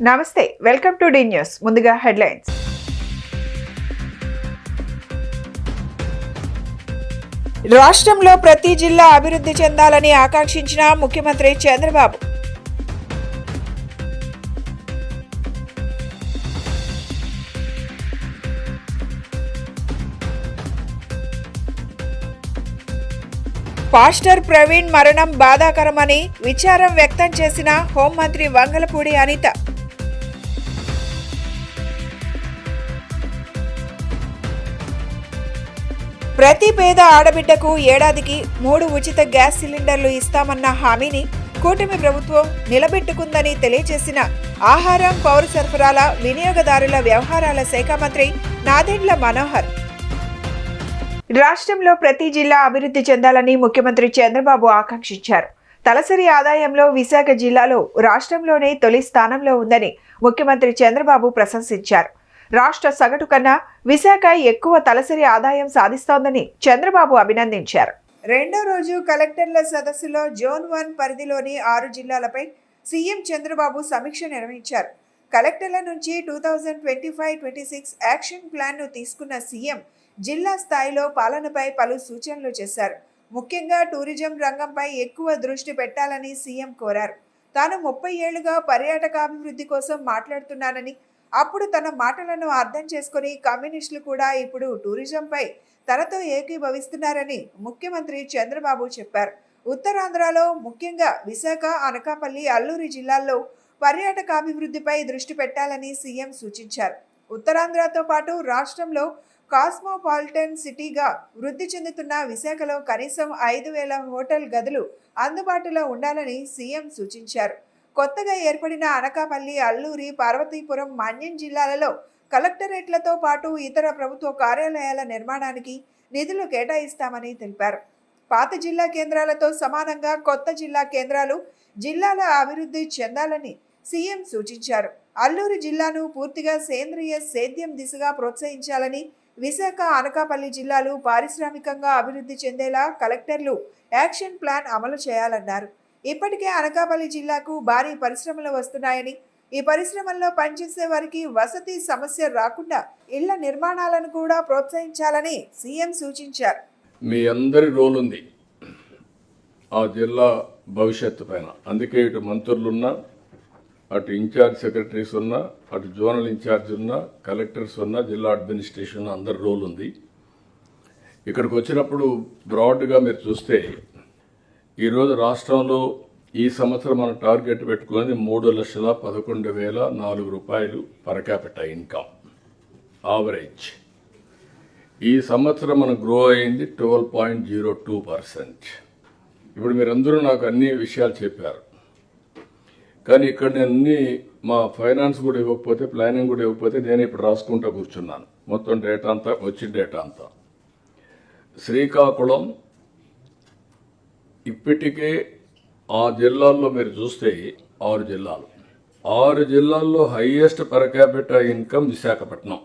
నమస్తే, welcome to D news. ముందుగా headlines. రాష్ట్రంలో ప్రతి జిల్లా అభివృద్ధి చెందాలని ఆకాంక్షించిన ముఖ్యమంత్రి చంద్రబాబు. పాస్టర్ ప్రవీణ్ మరణం బాధాకరమని విచారం వ్యక్తం చేసిన హోంమంత్రి వంగలపూడి అనిత. ప్రతి పేద ఆడబిడ్డకు ఏడాదికి 3 ఉచిత గ్యాస్ సిలిండర్లు ఇస్తామన్న హామీని కూటమి ప్రభుత్వం నిలబెట్టుకుందని తెలియజేసిన ఆహారం, పౌర సరఫరాల, వినియోగదారుల వ్యవహారాల శాఖ మంత్రి నాదెండ్ల మనోహర్. రాష్ట్రంలో ప్రతి జిల్లా అభివృద్ధి చెందాలని ముఖ్యమంత్రి చంద్రబాబు ఆకాంక్షించారు. తలసరి ఆదాయంలో విశాఖ జిల్లాలో రాష్ట్రంలోనే తొలి స్థానంలో ఉందని ముఖ్యమంత్రి చంద్రబాబు ప్రశంసించారు. రాష్ట్ర సగటు కన్నా విశాఖ ఎక్కువ తలసరి ఆదాయం సాధిస్తోందని చంద్రబాబు అభినందించారు. రెండో రోజు కలెక్టర్ల సదస్సులో జోన్ 1 పరిధిలోని 6 జిల్లాలపై సీఎం చంద్రబాబు సమీక్ష నిర్వహించారు. కలెక్టర్ల నుంచి 2025-26 యాక్షన్ ప్లాన్ను తీసుకున్న సీఎం జిల్లా స్థాయిలో పాలనపై పలు సూచనలు చేశారు. ముఖ్యంగా టూరిజం రంగంపై ఎక్కువ దృష్టి పెట్టాలని సీఎం కోరారు. తాను 30 ఏళ్లుగా పర్యాటకాభివృద్ధి కోసం మాట్లాడుతున్నానని, అప్పుడు తన మాటలను అర్థం చేసుకుని కమ్యూనిస్టులు కూడా ఇప్పుడు టూరిజంపై తనతో ఏకీభవిస్తున్నారని ముఖ్యమంత్రి చంద్రబాబు చెప్పారు. ఉత్తరాంధ్రలో ముఖ్యంగా విశాఖ, అనకాపల్లి, అల్లూరి జిల్లాల్లో పర్యాటకాభివృద్ధిపై దృష్టి పెట్టాలని సీఎం సూచించారు. ఉత్తరాంధ్రతో పాటు రాష్ట్రంలో కాస్మోపాలిటన్ సిటీగా వృద్ధి చెందుతున్న విశాఖలో కనీసం 5,000 హోటల్ గదులు అందుబాటులో ఉండాలని సీఎం సూచించారు. కొత్తగా ఏర్పడిన అనకాపల్లి, అల్లూరి, పార్వతీపురం, మన్యం జిల్లాలలో కలెక్టరేట్లతో పాటు ఇతర ప్రభుత్వ కార్యాలయాల నిర్మాణానికి నిధులు కేటాయిస్తామని తెలిపారు. పాత జిల్లా కేంద్రాలతో సమానంగా కొత్త జిల్లా కేంద్రాలు జిల్లాల అభివృద్ధి చెందాలని సీఎం సూచించారు. అల్లూరి జిల్లాను పూర్తిగా సేంద్రియ సేద్యం దిశగా ప్రోత్సహించాలని, విశాఖ, అనకాపల్లి జిల్లాలు పారిశ్రామికంగా అభివృద్ధి చెందేలా కలెక్టర్లు యాక్షన్ ప్లాన్ అమలు చేయాలన్నారు. ఇప్పటికే అనకాపల్లి జిల్లాకు భారీ పరిశ్రమలు వస్తున్నాయని, ఈ పరిశ్రమల్లో పనిచేసే వారికి వసతి సమస్య రాకుండా ఇళ్ల నిర్మాణాలను కూడా ప్రోత్సహించాలని సీఎం సూచించారు. మీ అందరి రోల్ ఉంది ఆ జిల్లా భవిష్యత్తు పైన. అందుకే ఇటు మంత్రులున్నా, అటు ఇన్ఛార్జ్ సెక్రటరీస్ ఉన్నా, అటు జోనల్ ఇన్ఛార్జ్ ఉన్నా, కలెక్టర్స్ ఉన్నా, జిల్లా అడ్మినిస్ట్రేషన్ ఉన్నా, అందరి రోల్ ఉంది. ఇక్కడికి వచ్చినప్పుడు బ్రాడ్గా మీరు చూస్తే ఈరోజు రాష్ట్రంలో ఈ సంవత్సరం మనం టార్గెట్ పెట్టుకున్నది 3,11,004 రూపాయలు పర్ క్యాపిటల్ ఇన్కమ్ యావరేజ్. ఈ సంవత్సరం మనం గ్రో అయింది 12.02%. ఇప్పుడు మీరందరూ నాకు అన్ని విషయాలు చెప్పారు, కానీ ఇక్కడ నేను అన్ని మా ఫైనాన్స్ కూడా ఇవ్వకపోతే, ప్లానింగ్ కూడా ఇవ్వకపోతే నేను ఇప్పుడు రాసుకుంటూ కూర్చున్నాను మొత్తం డేటా అంతా, వచ్చిన డేటా అంతా. శ్రీకాకుళం ఇప్పటికే ఆ జిల్లాల్లో మీరు చూస్తే 6 జిల్లాల్లో highest per capital income Visakhapatnam,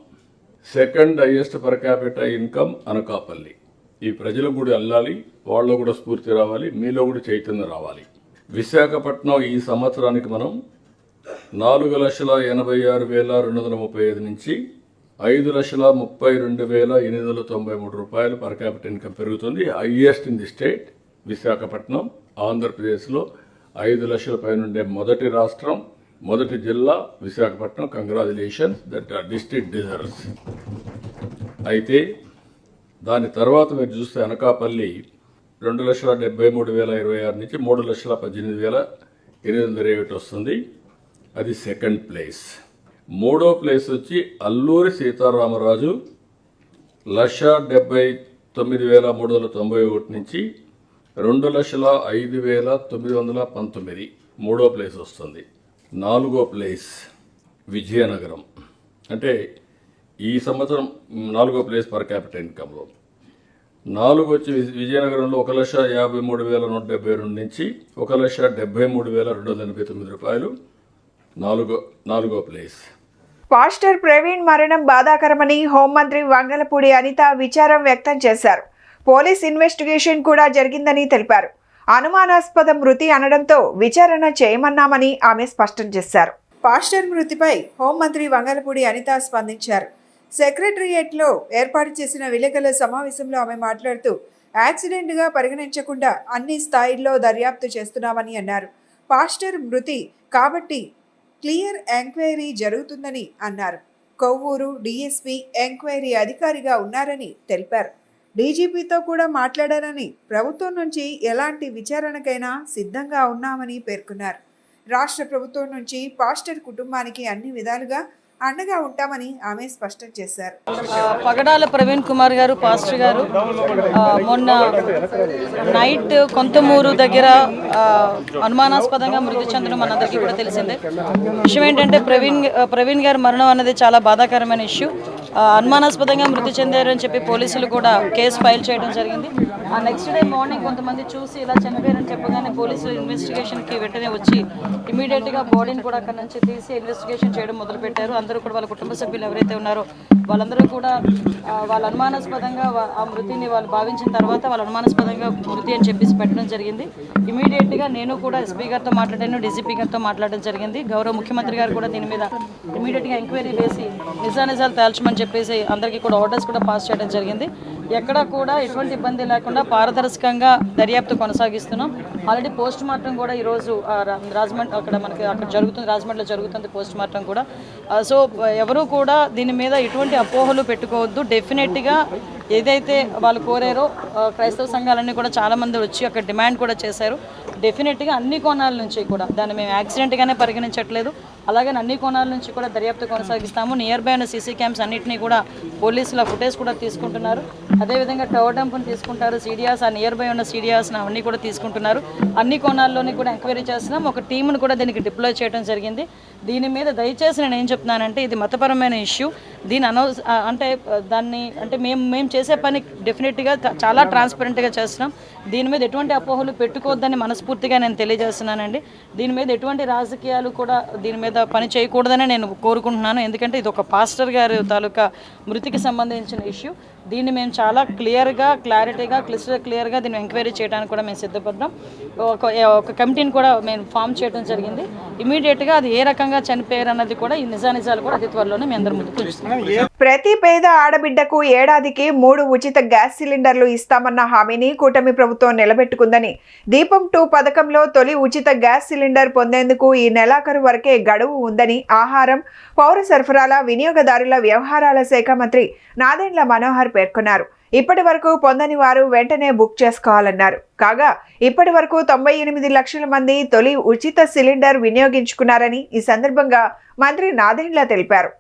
second highest per capital income Anakapalli. ఈ ప్రజలకు కూడా వెళ్ళాలి, వాళ్ళలో కూడా స్ఫూర్తి రావాలి, మీలో కూడా చైతన్యం రావాలి. విశాఖపట్నం ఈ సంవత్సరానికి మనం 4,86,235 నుంచి 5,32,893 రూపాయలు పర్ క్యాపిటల్ ఇన్కమ్ పెరుగుతుంది. Highest in the state Visakhapatnam. ఆంధ్రప్రదేశ్లో 5 లక్షల పైనుండే మొదటి రాష్ట్రం, మొదటి జిల్లా Visakhapatnam. Congratulations, that district deserves. అయితే దాని తర్వాత మీరు చూస్తే అనకాపల్లి 2,73,026 నుంచి 3,18,821 వస్తుంది. అది సెకండ్ ప్లేస్. మూడో ప్లేస్ వచ్చి అల్లూరి సీతారామరాజు 1,79,391 నుంచి 2,05,919 మూడో ప్లేస్ వస్తుంది. నాలుగో ప్లేస్ విజయనగరం, అంటే ఈ సంవత్సరం 4వ ప్లేస్ పర్ క్యాపిటల్ ఇన్కంలో. 4 వచ్చి విజయనగరంలో 1,53,172 నుంచి 1,73,289 రూపాయలు 4వ ప్లేస్. పాస్టర్ ప్రవీణ్ మరణం బాధాకరమని హోంమంత్రి వంగలపూడి అనిత విచారం వ్యక్తం చేశారు. పోలీస్ ఇన్వెస్టిగేషన్ కూడా జరిగిందని తెలిపారు. అనుమానాస్పద మృతి అనడంతో విచారణ చేయమన్నామని ఆమె స్పష్టం చేశారు. పాస్టర్ మృతిపై హోంమంత్రి వంగలపూడి అనిత స్పందించారు. సెక్రటరియేట్లో ఏర్పాటు చేసిన విలేకరుల సమావేశంలో ఆమె మాట్లాడుతూ యాక్సిడెంట్గా పరిగణించకుండా అన్ని స్థాయిల్లో దర్యాప్తు చేస్తున్నామని అన్నారు. పాస్టర్ మృతి కాబట్టి క్లియర్ ఎంక్వైరీ జరుగుతుందని అన్నారు. కొవ్వూరు డీఎస్పీ ఎంక్వైరీ అధికారిగా ఉన్నారని తెలిపారు. డీజీపీతో కూడా మాట్లాడారని, ప్రభుత్వం నుంచి ఎలాంటి విచారణకైనా సిద్ధంగా ఉన్నామని పేర్కొన్నారు. రాష్ట్ర ప్రభుత్వం నుంచి పాస్టర్ కుటుంబానికి అన్ని విధాలుగా అండగా ఉంటామని ఆమె స్పష్టం చేశారు. పగడాల ప్రవీణ్ కుమార్ గారు పాస్టర్ గారు మొన్న నైట్ కొంతమూరు దగ్గర అనుమానాస్పదంగా మృతి చెందడం మనందరికీ కూడా తెలిసిందే. విషయం ఏంటంటే ప్రవీణ్ గారి మరణం అనేది చాలా బాధాకరమైన ఇష్యూ. అనుమానాస్పదంగా మృతి చెందారని చెప్పి పోలీసులు కూడా కేసు ఫైల్ చేయడం జరిగింది. ఆ నెక్స్ట్ డే మార్నింగ్ కొంతమంది చూసి ఇలా చనిపోయారని చెప్పగానే పోలీసులు ఇన్వెస్టిగేషన్కి వెంటనే వచ్చి ఇమీడియట్గా బాడీని కూడా అక్కడ నుంచి తీసి ఇన్వెస్టిగేషన్ చేయడం మొదలుపెట్టారు. అందరూ కూడా వాళ్ళ కుటుంబ సభ్యులు ఎవరైతే ఉన్నారో వాళ్ళందరూ కూడా వాళ్ళ అనుమానాస్పదంగా ఆ మృతిని వాళ్ళు భావించిన తర్వాత వాళ్ళ అనుమానాస్పదంగా మృతి అని చెప్పేసి పెట్టడం జరిగింది. ఇమీడియట్గా నేను కూడా ఎస్పీ గారితో మాట్లాడాను, డీజీపీ గారితో మాట్లాడడం జరిగింది. గౌరవ ముఖ్యమంత్రి గారు కూడా దీని మీద ఇమీడియట్గా ఎంక్వైరీ వేసి నిజానిజాలు తేల్చమని చెప్పేసి అందరికీ కూడా ఆర్డర్స్ కూడా పాస్ చేయడం జరిగింది. ఎక్కడా కూడా ఎటువంటి ఇబ్బంది లేకుండా పారదర్శకంగా దర్యాప్తు కొనసాగిస్తున్నాం. ఆల్రెడీ పోస్ట్ మార్టం కూడా ఈరోజు రాజమండ్రి అక్కడ జరుగుతుంది, రాజమండ్రిలో జరుగుతుంది పోస్ట్ మార్టం కూడా. సో ఎవరు కూడా దీని మీద ఎటువంటి అపోహలు పెట్టుకోవద్దు. డెఫినెట్గా ఏదైతే వాళ్ళు కోరారో క్రైస్తవ సంఘాలన్నీ కూడా చాలామంది వచ్చి అక్కడ డిమాండ్ కూడా చేశారు. డెఫినెట్గా అన్ని కోణాల నుంచి కూడా దాన్ని మేము యాక్సిడెంట్గానే పరిగణించట్లేదు. అలాగే అన్ని కోణాల నుంచి కూడా దర్యాప్తు కొనసాగిస్తాము. నియర్ బై ఉన్న సీసీ క్యామ్స్ అన్నింటినీ కూడా పోలీసుల ఫుటేజ్ కూడా తీసుకుంటున్నారు. అదేవిధంగా టవర్ డంప్ని తీసుకుంటారు, సీడియాస్ ఆ నియర్ బై ఉన్న సీడియాస్ అవన్నీ కూడా తీసుకుంటున్నారు. అన్ని కోణాల్లోని కూడా ఎంక్వైరీ చేస్తున్నాం. ఒక టీంను కూడా దీనికి డిప్లాయ్ చేయడం జరిగింది. దీని మీద దయచేసి నేను ఏం చెప్తున్నానంటే ఇది మతపరమైన ఇష్యూ. దీని మేము చేసే పని డెఫినెట్గా చాలా ట్రాన్స్పరెంట్గా చేస్తున్నాం. దీని మీద ఎటువంటి అపోహలు పెట్టుకోవద్దని మనస్ఫూర్తిగా నేను తెలియజేస్తున్నానండి. దీని మీద ఎటువంటి రాజకీయాలు కూడా దీని మీద పని చేయకూడదని నేను కోరుకుంటున్నాను. ఎందుకంటే ఇది ఒక పాస్టర్ గారి తాలూకా మృతికి సంబంధించిన ఇష్యూ. దీన్ని మేము చాలా క్లారిటీగా క్లియర్గా దీన్ని ఎంక్వైరీ చేయడానికి కూడా మేము సిద్ధపడ్డాం. ఒక కమిటీని కూడా మేము ఫామ్ చేయడం జరిగింది. ఇమీడియట్గా అది ఏ రకంగా చనిపోయారు అన్నది కూడా ఈ నిజాలు కూడా అతి త్వరలోనే మీ అందరి ముందుకు చూస్తున్నాం. ప్రతి పేద ఆడబిడ్డకు ఏడాదికి 3 ఉచిత గ్యాస్ సిలిండర్లు ఇస్తామన్న హామీని కూటమి ప్రభుత్వం నిలబెట్టుకుందని, దీపం 2 పథకంలో తొలి ఉచిత గ్యాస్ సిలిండర్ పొందేందుకు ఈ నెలాఖరు వరకే గడువు ఉందని ఆహారం, పౌర సరఫరాల, వినియోగదారుల వ్యవహారాల శాఖ మంత్రి నాదెండ్ల మనోహర్ పేర్కొన్నారు. ఇప్పటి వరకు పొందని వారు వెంటనే బుక్ చేసుకోవాలన్నారు. కాగా ఇప్పటి వరకు 98 లక్షల మంది తొలి ఉచిత సిలిండర్ వినియోగించుకున్నారని ఈ సందర్భంగా మంత్రి నాదెండ్ల తెలిపారు.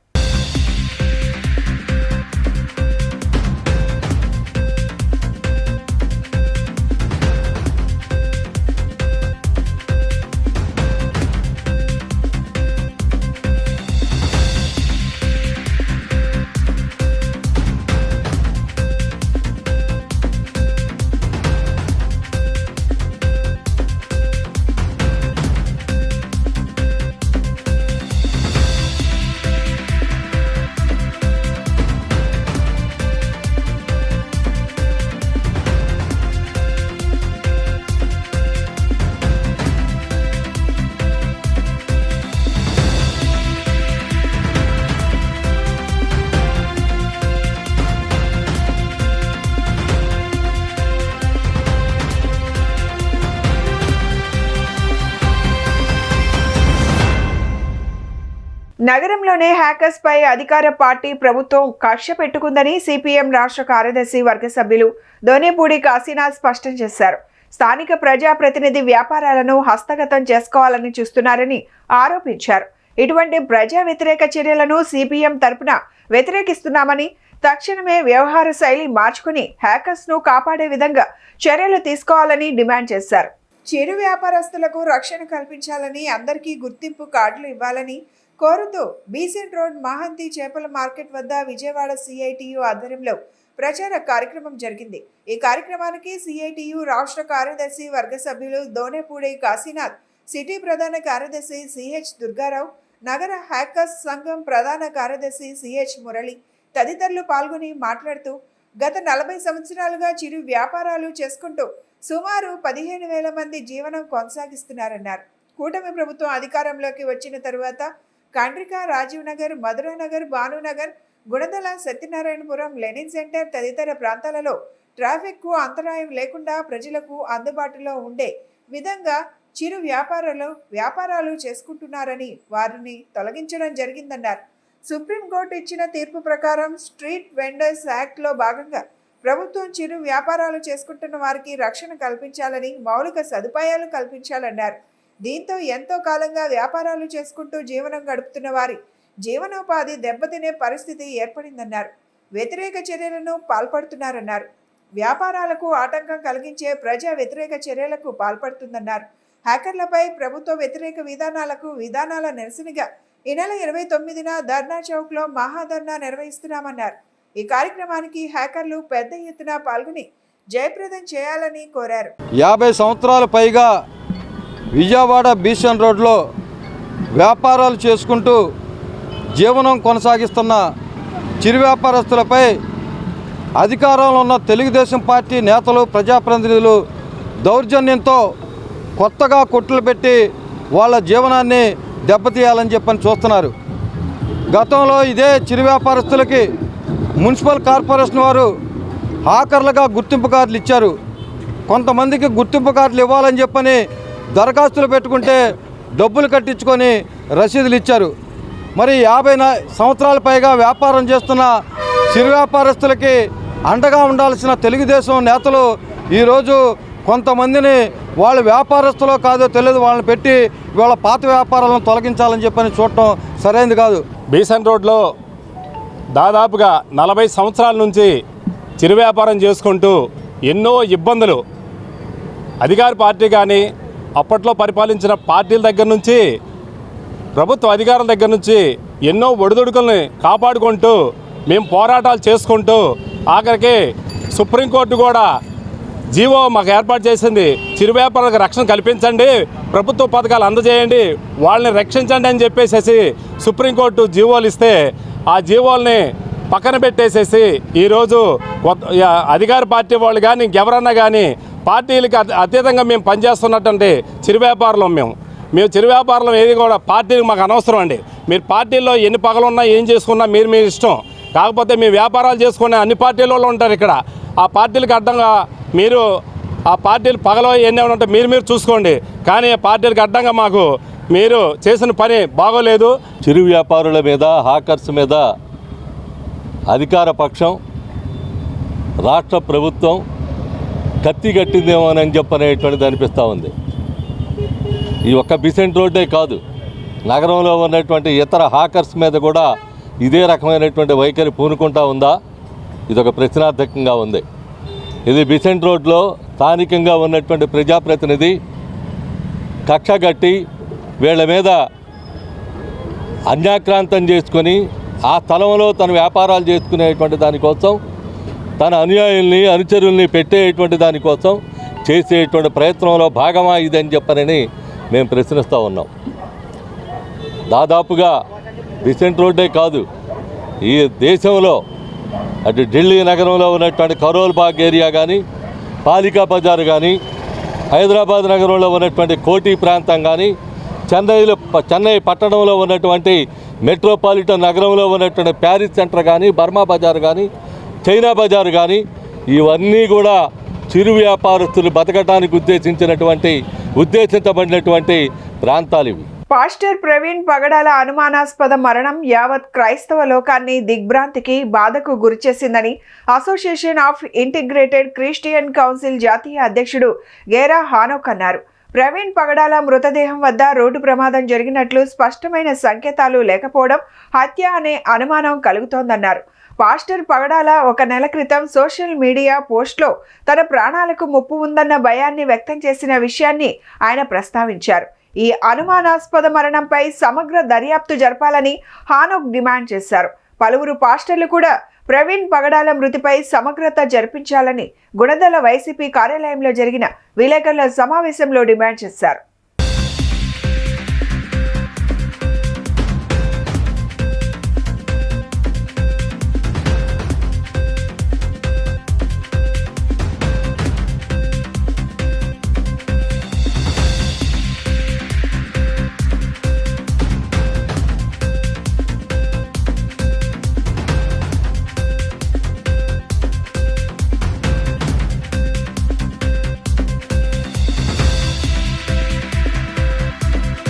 నగరంలోనే హ్యాకర్స్ పై అధికార పార్టీ ప్రభుత్వం కక్ష పెట్టుకుందని సిపిఎం రాష్ట్ర కార్యదర్శి వర్గ సభ్యులు దోనేపూడి కాశీనాథ్ స్పష్టం చేశారు. స్థానిక ప్రజాప్రతినిధి వ్యాపారాలను హస్తగతం చేసుకోవాలని చూస్తున్నారని ఆరోపించారు. ఇటువంటి ప్రజా వ్యతిరేక చర్యలను సిపిఎం తరపున వ్యతిరేకిస్తున్నామని, తక్షణమే వ్యవహార శైలి మార్చుకుని హ్యాకర్స్ ను కాపాడే విధంగా చర్యలు తీసుకోవాలని డిమాండ్ చేశారు. చిరు వ్యాపారస్తులకు రక్షణ కల్పించాలని, అందరికీ గుర్తింపు కార్డులు ఇవ్వాలని కోరుతూ బీసెంట్ రోడ్ మహంతి చేపల మార్కెట్ వద్ద విజయవాడ సిఐటియు ఆధ్వర్యంలో ప్రచార కార్యక్రమం జరిగింది. ఈ కార్యక్రమానికి సిఐటియు రాష్ట్ర కార్యదర్శి వర్గ సభ్యులు దోనేపూడి కాశీనాథ్, సిటీ ప్రధాన కార్యదర్శి సిహెచ్ దుర్గారావు, నగర హ్యాకర్స్ సంఘం ప్రధాన కార్యదర్శి సిహెచ్ మురళి తదితరులు పాల్గొని మాట్లాడుతూ గత 40 సంవత్సరాలుగా చిరు వ్యాపారాలు చేసుకుంటూ సుమారు 15,000 మంది జీవనం కొనసాగిస్తున్నారన్నారు. కూటమి ప్రభుత్వం అధికారంలోకి వచ్చిన తరువాత కండ్రిక, రాజీవ్ నగర్, మధురానగర్, భానునగర్, గుణదల, సత్యనారాయణపురం, లెనిన్ సెంటర్ తదితర ప్రాంతాలలో ట్రాఫిక్కు అంతరాయం లేకుండా ప్రజలకు అందుబాటులో ఉండే విధంగా చిరు వ్యాపారాలు చేసుకుంటున్నారని వారిని తొలగించడం జరిగిందన్నారు. సుప్రీంకోర్టు ఇచ్చిన తీర్పు ప్రకారం స్ట్రీట్ వెండర్స్ యాక్ట్లో భాగంగా ప్రభుత్వం చిరు వ్యాపారాలు చేసుకుంటున్న వారికి రక్షణ కల్పించాలని, మౌలిక సదుపాయాలు కల్పించాలన్నారు. దీంతో ఎంతో కాలంగా వ్యాపారాలు చేసుకుంటూ జీవనం గడుపుతున్న వారి జీవనోపాధి దెబ్బతినే పరిస్థితి ఏర్పడిందన్నారు. వ్యతిరేక చర్యలను పాల్పడుతున్నారన్నారు. వ్యాపారాలకు ఆటంకం కలిగించే ప్రజా వ్యతిరేక చర్యలకు పాల్పడుతుందన్నారు. హ్యాకర్లపై ప్రభుత్వ వ్యతిరేక విధానాల నిరసనగా ఈ నెల 29న ధర్నా చౌక్లో మహాధర్నా నిర్వహిస్తున్నామన్నారు. ఈ కార్యక్రమానికి హ్యాకర్లు పెద్ద ఎత్తున పాల్గొని జయప్రదం చేయాలని కోరారు. 50 సంవత్సరాల పైగా విజయవాడ బీసన్ రోడ్లో వ్యాపారాలు చేసుకుంటూ జీవనం కొనసాగిస్తున్న చిరు వ్యాపారస్తులపై అధికారంలో ఉన్న తెలుగుదేశం పార్టీ నేతలు, ప్రజాప్రతినిధులు దౌర్జన్యంతో కొత్తగా కొట్లు పెట్టి వాళ్ళ జీవనాన్ని దెబ్బతీయాలని చెప్పని చూస్తున్నారు. గతంలో ఇదే చిరు వ్యాపారస్తులకి మున్సిపల్ కార్పొరేషన్ వారు హాకర్లుగా గుర్తింపు కార్డులు ఇచ్చారు. కొంతమందికి గుర్తింపు కార్డులు ఇవ్వాలని చెప్పని దరఖాస్తులు పెట్టుకుంటే డబ్బులు కట్టించుకొని రసీదులు ఇచ్చారు. మరి 50 సంవత్సరాల పైగా వ్యాపారం చేస్తున్న చిరు వ్యాపారస్తులకి అండగా ఉండాల్సిన తెలుగుదేశం నేతలు ఈరోజు కొంతమందిని వాళ్ళు వ్యాపారస్తులో కాదో తెలియదు వాళ్ళని పెట్టి వాళ్ళ పాత వ్యాపారాలను తొలగించాలని చెప్పని చూడటం సరైనది కాదు. బీసన్ రోడ్లో దాదాపుగా 40 సంవత్సరాల నుంచి చిరు వ్యాపారం చేసుకుంటూ ఎన్నో ఇబ్బందులు అధికార పార్టీ కానీ అప్పట్లో పరిపాలించిన పార్టీల దగ్గర నుంచి ప్రభుత్వ అధికారుల దగ్గర నుంచి ఎన్నో ఒడిదుడుకుల్ని కాపాడుకుంటూ మేము పోరాటాలు చేసుకుంటూ ఆఖరికి సుప్రీంకోర్టు కూడా జీవో మాకు ఏర్పాటు చేసింది. చిరు వ్యాపారులకు రక్షణ కల్పించండి, ప్రభుత్వ పథకాలు అందజేయండి, వాళ్ళని రక్షించండి అని చెప్పేసి సుప్రీంకోర్టు జీవోలు ఇస్తే ఆ జీవోల్ని పక్కన పెట్టేసేసి ఈరోజు అధికార పార్టీ వాళ్ళు కానీ ఇంకెవరన్నా కానీ పార్టీలకి అతీతంగా మేము పనిచేస్తున్నట్టుంటే చిరు వ్యాపారులం మేము చిరు వ్యాపారులం ఏది కూడా పార్టీలకు మాకు అనవసరం అండి. మీరు పార్టీల్లో ఎన్ని పగలున్నా ఏం చేసుకున్నా మీరు ఇష్టం. కాకపోతే మీ వ్యాపారాలు చేసుకునే అన్ని పార్టీలలో ఉంటారు ఇక్కడ. ఆ పార్టీలకు అడ్డంగా మీరు ఆ పార్టీలు పగలో ఎన్ని ఉంటే మీరు చూసుకోండి. కానీ పార్టీలకు అడ్డంగా మాకు మీరు చేసిన పని బాగోలేదు. చిరు వ్యాపారుల మీద, హాకర్స్ మీద అధికార పక్షం, రాష్ట్ర ప్రభుత్వం కత్తి కట్టిందేమోనని చెప్పనేటువంటిది అనిపిస్తూ ఉంది. ఈ ఒక్క బిసెంట్ రోడ్డే కాదు, నగరంలో ఉన్నటువంటి ఇతర హాకర్స్ మీద కూడా ఇదే రకమైనటువంటి వైఖరి పూనుకుంటా ఉందా? ఇదొక ప్రశ్నార్థకంగా ఉంది. ఇది బిసెంట్ రోడ్లో స్థానికంగా ఉన్నటువంటి ప్రజాప్రతినిధి కక్షగట్టి వీళ్ళ మీద అన్యాక్రాంతం చేసుకొని ఆ స్థలంలో తన వ్యాపారాలు చేసుకునేటువంటి దానికోసం, తన అనుయాయుల్ని, అనుచరుల్ని పెట్టేటువంటి దానికోసం చేసేటువంటి ప్రయత్నంలో భాగమా ఇదని చెప్పనని మేము ప్రశ్నిస్తూ ఉన్నాం. దాదాపుగా బిసెంట్ రోడ్డే కాదు, ఈ దేశంలో అటు ఢిల్లీ నగరంలో ఉన్నటువంటి కరోల్ బాగ్ ఏరియా కానీ, పాలికా బజార్ కానీ, హైదరాబాద్ నగరంలో ఉన్నటువంటి కోటి ప్రాంతం కానీ, చెన్నై పట్టణంలో ఉన్నటువంటి మెట్రోపాలిటన్ నగరంలో ఉన్నటువంటి ప్యారిస్ సెంటర్ కానీ, బర్మా బజార్ కానీ, చైనా బజార్ కానీ, ఇవన్నీ కూడా చిరు వ్యాపారస్తులు బతకటానికి ఉద్దేశించబడినటువంటి ప్రాంతాలు ఇవి. పాస్టర్ ప్రవీణ్ పగడాల అనుమానాస్పద మరణం యావత్ క్రైస్తవ లోకాన్ని దిగ్భ్రాంతికి, బాధకు గురిచేసిందని association of integrated Christian council జాతీయ అధ్యక్షుడు గేరా హానోక్ అన్నారు. ప్రవీణ్ పగడాల మృతదేహం వద్ద రోడ్డు ప్రమాదం జరిగినట్లు స్పష్టమైన సంకేతాలు లేకపోవడం హత్య అనే అనుమానం కలుగుతోందన్నారు. పాస్టర్ పగడాల 1 నెల క్రితం సోషల్ మీడియా పోస్ట్లో తన ప్రాణాలకు ముప్పు ఉందన్న భయాన్ని వ్యక్తం చేసిన విషయాన్ని ఆయన ప్రస్తావించారు. ఈ అనుమానాస్పద మరణంపై సమగ్ర దర్యాప్తు జరపాలని హానోక్ డిమాండ్ చేశారు. పలువురు పాస్టర్లు కూడా ప్రవీణ్ పగడాల మృతిపై సమగ్రత జరిపించాలని గుణదల వైసీపీ కార్యాలయంలో జరిగిన విలేకరుల సమావేశంలో డిమాండ్ చేశారు.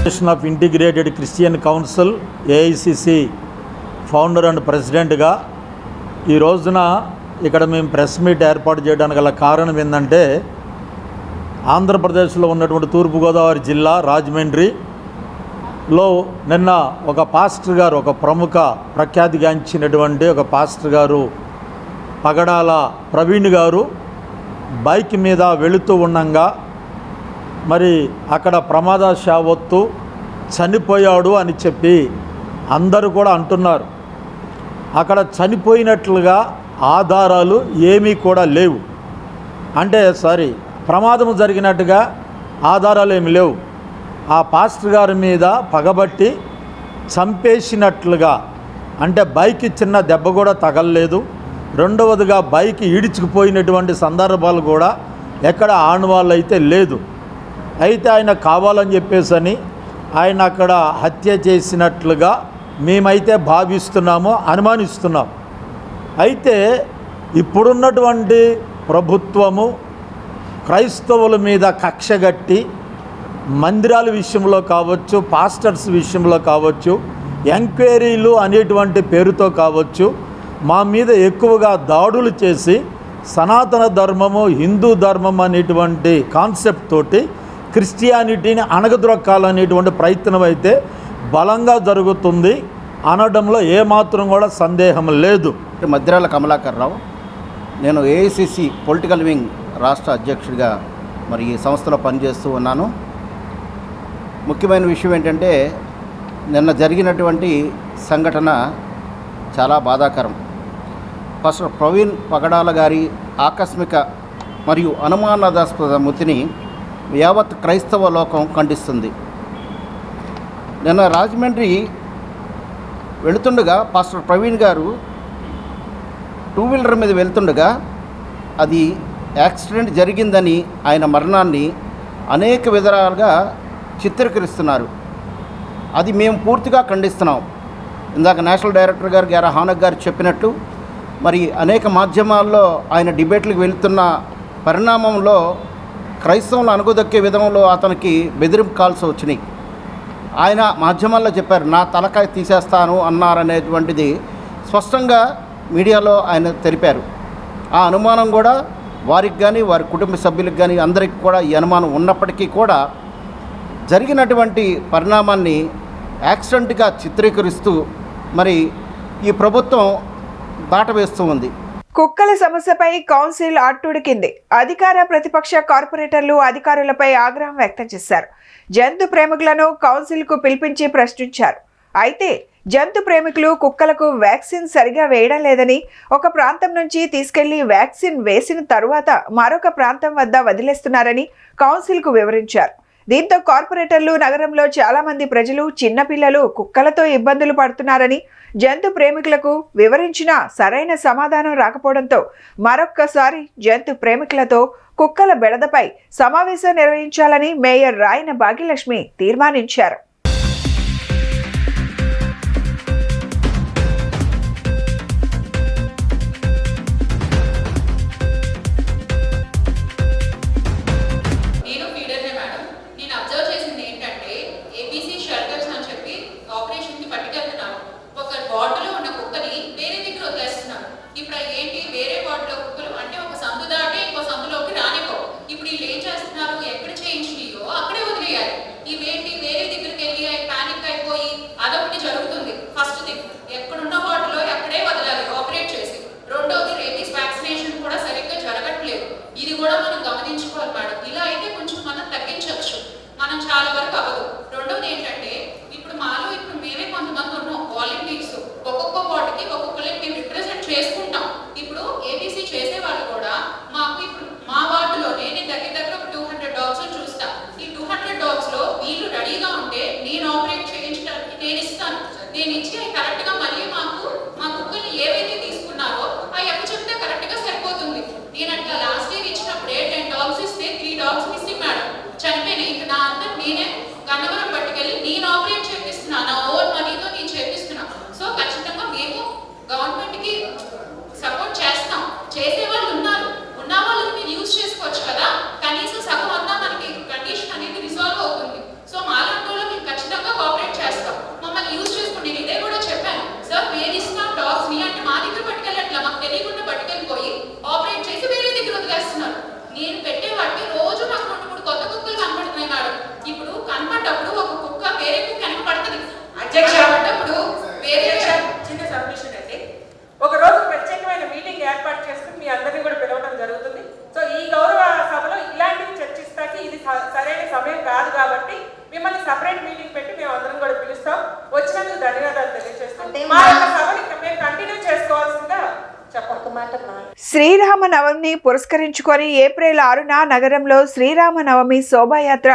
Association of integrated Christian council AICC founder and ప్రెసిడెంట్గా ఈ రోజున ఇక్కడ మేము ప్రెస్ మీట్ ఏర్పాటు చేయడానికి గల కారణం ఏంటంటే, ఆంధ్రప్రదేశ్లో ఉన్నటువంటి తూర్పుగోదావరి జిల్లా రాజమండ్రిలో నిన్న ఒక పాస్టర్ గారు, ఒక ప్రముఖ ప్రఖ్యాతిగాంచినటువంటి ఒక పాస్టర్ గారు, పగడాల ప్రవీణ్ గారు బైక్ మీద వెళుతూ ఉండగా మరి అక్కడ ప్రమాదశావత్తు చనిపోయాడు అని చెప్పి అందరూ కూడా అంటున్నారు. అక్కడ చనిపోయినట్లుగా ఆధారాలు ఏమీ కూడా లేవు. అంటే ప్రమాదం జరిగినట్టుగా ఆధారాలు ఏమి లేవు. ఆ పాస్టర్ గారి మీద పగబట్టి చంపేసినట్లుగా, అంటే బైక్ చిన్న దెబ్బ కూడా తగలలేదు. రెండవదిగా బైక్ ఈడ్చుకుపోయినటువంటి సందర్భాలు కూడా ఎక్కడ ఆనవాళ్ళు అయితే లేదు. అయితే ఆయన కావాలని చెప్పేసి ఆయన అక్కడ హత్య చేసినట్లుగా మేమైతే భావిస్తున్నాము, అనుమానిస్తున్నాం. అయితే ఇప్పుడున్నటువంటి ప్రభుత్వము క్రైస్తవుల మీద కక్షగట్టి మందిరాల విషయంలో కావచ్చు, పాస్టర్స్ విషయంలో కావచ్చు, ఎంక్వైరీలు అనేటువంటి పేరుతో కావచ్చు, మా మీద ఎక్కువగా దాడులు చేసి సనాతన ధర్మము, హిందూ ధర్మం అనేటువంటి కాన్సెప్ట్ తోటి క్రిస్టియానిటీని అణగద్రొక్కాలనేటువంటి ప్రయత్నం అయితే బలంగా జరుగుతుంది అనడంలో ఏమాత్రం కూడా సందేహం లేదు. మద్రాల కమలాకర్ రావు, నేను ఏఐసిసి పొలిటికల్ వింగ్ రాష్ట్ర అధ్యక్షుడిగా మరి ఈ సంస్థలో పనిచేస్తూ ఉన్నాను. ముఖ్యమైన విషయం ఏంటంటే, నిన్న జరిగినటువంటి సంఘటన చాలా బాధాకరం. పాస్టర్ ప్రవీణ్ పగడాల గారి ఆకస్మిక మరియు అనుమానాస్పద మృతిని యావత్ క్రైస్తవ లోకం ఖండిస్తుంది. నిన్న రాజమండ్రి వెళుతుండగా పాస్టర్ ప్రవీణ్ గారు 2 వీలర్ మీద వెళ్తుండగా అది యాక్సిడెంట్ జరిగిందని, ఆయన మరణాన్ని అనేక విధాలుగా చిత్రీకరిస్తున్నారు. అది మేము పూర్తిగా ఖండిస్తున్నాం. ఇందాక నేషనల్ డైరెక్టర్ గారు గారా హానక్ గారు చెప్పినట్టు, మరి అనేక మాధ్యమాల్లో ఆయన డిబేట్లకు వెళుతున్న పరిణామంలో క్రైస్తవులను అనుగదొక్కే విధంలో అతనికి బెదిరింపు కాల్స్ వచ్చినాయి. ఆయన మాధ్యమాల్లో చెప్పారు, నా తలకాయ తీసేస్తాను అన్నారనేటువంటిది స్పష్టంగా మీడియాలో ఆయన తెలిపారు. ఆ అనుమానం కూడా వారికి కానీ, వారి కుటుంబ సభ్యులకు కానీ అందరికీ కూడా ఈ అనుమానం ఉన్నప్పటికీ కూడా జరిగినటువంటి పరిణామాన్ని యాక్సిడెంట్గా చిత్రీకరిస్తూ మరి ఈ ప్రభుత్వం దాటవేస్తూ ఉంది. కుక్కల సమస్యపై కౌన్సిల్ అట్టుడికింది. అధికార ప్రతిపక్ష కార్పొరేటర్లు అధికారులపై ఆగ్రహం వ్యక్తం చేశారు. జంతు ప్రేమికులను కౌన్సిల్కు పిలిపించి ప్రశ్నించారు. అయితే జంతు ప్రేమికులు కుక్కలకు వ్యాక్సిన్ సరిగా వేయడం లేదని, ఒక ప్రాంతం నుంచి తీసుకెళ్లి వ్యాక్సిన్ వేసిన తరువాత మరొక ప్రాంతం వద్ద వదిలేస్తున్నారని కౌన్సిల్కు వివరించారు. దీంతో కార్పొరేటర్లు, నగరంలో చాలా మంది ప్రజలు, చిన్నపిల్లలు కుక్కలతో ఇబ్బందులు పడుతున్నారని, జంతు ప్రేమికులకు వివరించినా సరైన సమాధానం రాకపోవడంతో మరొక్కసారి జంతు ప్రేమికులతో కుక్కల బెడదపై సమావేశం నిర్వహించాలని మేయర్ రాయన భాగ్యలక్ష్మి తీర్మానించారు. కనీసం సగం అన్నా మనకి కండిషన్ అనేది రిజాల్వ్ అవుతుంది. సో మాలాంటి వాళ్ళు మేము ఇప్పుడు కనపడ్డప్పుడు ఒక కుక్క వేరే కుక్క కనపడుతుంది అధ్యక్షుడు వేరే చిన్న సబ్మిషన్ అండి. ఒక రోజు ప్రత్యేకమైన మీటింగ్ ఏర్పాటు చేసుకుని మీ అందరినీ కూడా పిలవడం జరుగుతుంది. సో ఈ గౌరవ సభలో ఇలాంటివి చర్చిస్తాకి ఇది సరైన సమయం కాదు కాబట్టి మిమ్మల్ని సపరేట్ మీటింగ్ పెట్టి మేము అందరం కూడా పిలుస్తాం. వచ్చినందుకు ధన్యవాదాలు తెలియజేస్తాం. మా యొక్క సభని మేము కంటిన్యూ చేసుకోవాల్సిందిగా శ్రీరామ నవమిని పురస్కరించుకొని ఏప్రిల్ 6న నగరంలో శ్రీరామ నవమి శోభాయాత్ర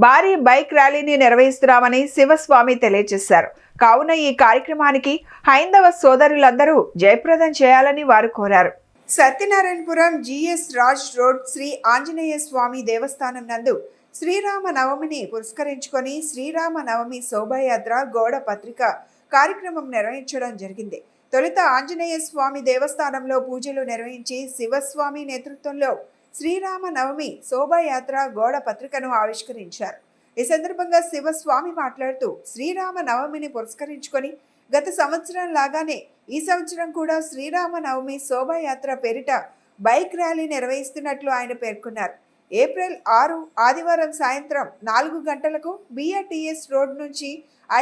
భారీ బైక్ ర్యాలీని నిర్వహిస్తున్నామని శివస్వామి తెలియజేశారు. కావున ఈ కార్యక్రమానికి హైందవ సోదరులందరూ జయప్రదం చేయాలని వారు కోరారు. సత్యనారాయణపురం జిఎస్ రాజ్ రోడ్ శ్రీ ఆంజనేయ స్వామి దేవస్థానం నందు శ్రీరామ నవమిని పురస్కరించుకొని శ్రీరామ నవమి శోభాయాత్ర గోడ పత్రిక కార్యక్రమం నిర్వహించడం జరిగింది. తొలుత ఆంజనేయ స్వామి దేవస్థానంలో పూజలు నిర్వహించి శివస్వామి నేతృత్వంలో శ్రీరామ నవమి శోభాయాత్ర గోడ పత్రికను ఆవిష్కరించారు. ఈ సందర్భంగా శివస్వామి మాట్లాడుతూ శ్రీరామ నవమిని పురస్కరించుకొని గత సంవత్సరం లాగానే ఈ సంవత్సరం కూడా శ్రీరామ నవమి శోభాయాత్ర పేరిట బైక్ ర్యాలీ నిర్వహిస్తున్నట్లు ఆయన పేర్కొన్నారు. ఏప్రిల్ 6 ఆదివారం సాయంత్రం 4 గంటలకు బిఆర్టీఎస్ రోడ్ నుంచి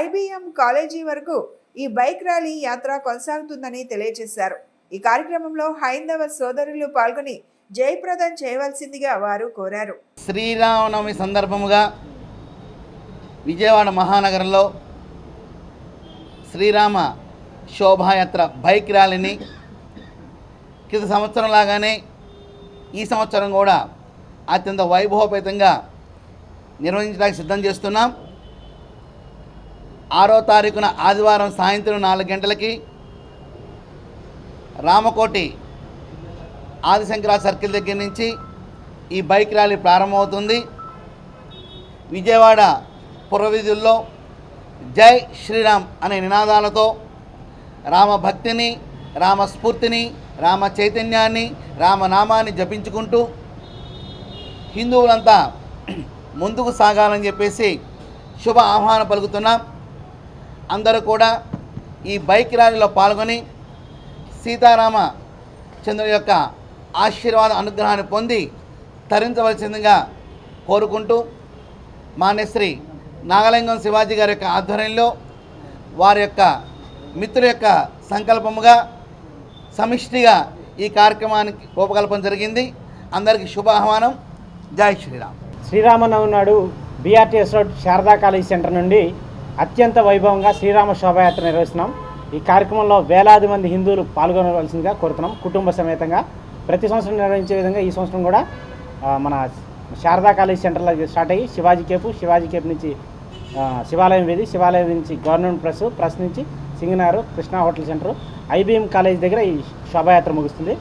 ఐబీఎం కాలేజీ వరకు ఈ బైక్ ర్యాలీ యాత్ర కొనసాగుతుందని తెలియజేశారు. ఈ కార్యక్రమంలో హైందవ సోదరులు పాల్గొని జయప్రదం చేయవలసిందిగా వారు కోరారు. శ్రీరామనవమి సందర్భముగా విజయవాడ మహానగరంలో శ్రీరామ శోభాయాత్ర బైక్ ర్యాలీని గత సంవత్సరం లాగానే ఈ సంవత్సరం కూడా అత్యంత వైభవపేతంగా నిర్వహించడానికి సిద్ధం చేస్తున్నాం. 6వ తారీఖున ఆదివారం సాయంత్రం 4 గంటలకి రామకోటి ఆదిశంకర సర్కిల్ దగ్గర నుంచి ఈ బైక్ ర్యాలీ ప్రారంభమవుతుంది. విజయవాడ పురవీధుల్లో జై శ్రీరామ్ అనే నినాదాలతో రామభక్తిని, రామస్ఫూర్తిని, రామ చైతన్యాన్ని, రామనామాన్ని జపించుకుంటూ హిందువులంతా ముందుకు సాగాలని చెప్పేసి శుభ ఆహ్వానం పలుకుతున్నాం. అందరూ కూడా ఈ బైక్ ర్యాలీలో పాల్గొని సీతారామ చంద్రుని యొక్క ఆశీర్వాద అనుగ్రహాన్ని పొంది తరించవలసిందిగా కోరుకుంటూ మాన్యశ్రీ నాగలింగం శివాజీ గారి యొక్క ఆధ్వర్యంలో వారి యొక్క మిత్రుల యొక్క సంకల్పముగా సమిష్టిగా ఈ కార్యక్రమానికి రూపకల్పన జరిగింది. అందరికీ శుభ ఆహ్వానం. జై శ్రీరామ్. శ్రీరామనవమి నాడు BRTS road Sharada college centre నుండి అత్యంత వైభవంగా శ్రీరామ శోభాయాత్ర నిర్వహిస్తున్నాం. ఈ కార్యక్రమంలో వేలాది మంది హిందువులు పాల్గొనవలసిందిగా కోరుతున్నాం. కుటుంబ సమేతంగా ప్రతి సంవత్సరం నిర్వహించే విధంగా ఈ సంవత్సరం కూడా మన శారదా కాలేజీ సెంటర్లో స్టార్ట్ అయ్యి శివాజీ కేప్ నుంచి శివాలయం వీధి, శివాలయం నుంచి గవర్నమెంట్ ప్రెస్ నుంచి Singanaru Krishna hotel centre IBM college దగ్గర ఈ శోభాయాత్ర ముగుస్తుంది.